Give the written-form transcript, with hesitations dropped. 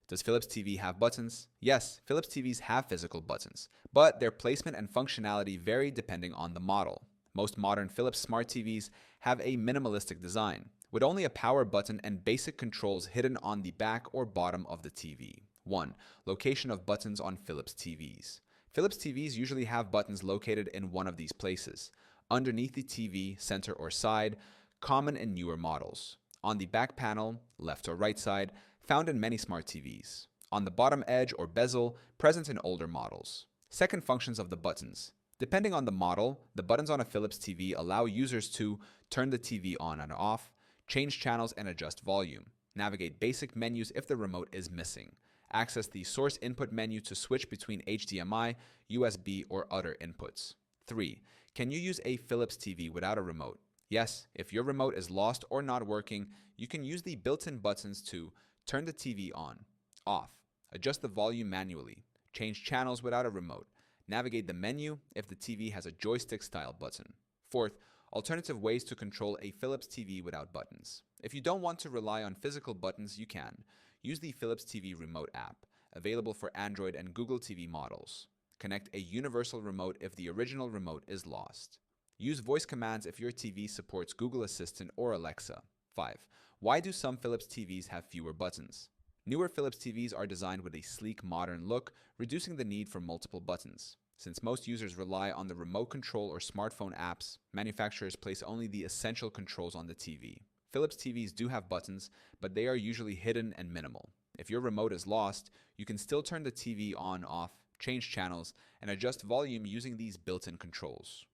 Does Philips TV have buttons? Yes, Philips TVs have physical buttons, but their placement and functionality vary depending on the model. Most modern Philips Smart TVs have a minimalistic design, with only a power button and basic controls hidden on the back or bottom of the TV. 1. Location of buttons on Philips TVs. Philips TVs usually have buttons located in one of these places: underneath the TV, center or side, common in newer models; on the back panel, left or right side, found in many smart TVs; on the bottom edge or bezel, present in older models. Second, functions of the buttons. Depending on the model, the buttons on a Philips TV allow users to turn the TV on and off, change channels and adjust volume, navigate basic menus if the remote is missing, access the source input menu to switch between HDMI, USB, or other inputs. 3. Can you use a Philips TV without a remote? Yes, if your remote is lost or not working, you can use the built-in buttons to turn the TV on, off, adjust the volume manually, change channels without a remote, navigate the menu if the TV has a joystick-style button. Fourth, alternative ways to control a Philips TV without buttons. If you don't want to rely on physical buttons, you can use the Philips TV Remote app, available for Android and Google TV models. Connect a universal remote if the original remote is lost. Use voice commands if your TV supports Google Assistant or Alexa. 5. Why do some Philips TVs have fewer buttons? Newer Philips TVs are designed with a sleek, modern look, reducing the need for multiple buttons. Since most users rely on the remote control or smartphone apps, manufacturers place only the essential controls on the TV. Philips TVs do have buttons, but they are usually hidden and minimal. If your remote is lost, you can still turn the TV on, off, change channels, and adjust volume using these built-in controls.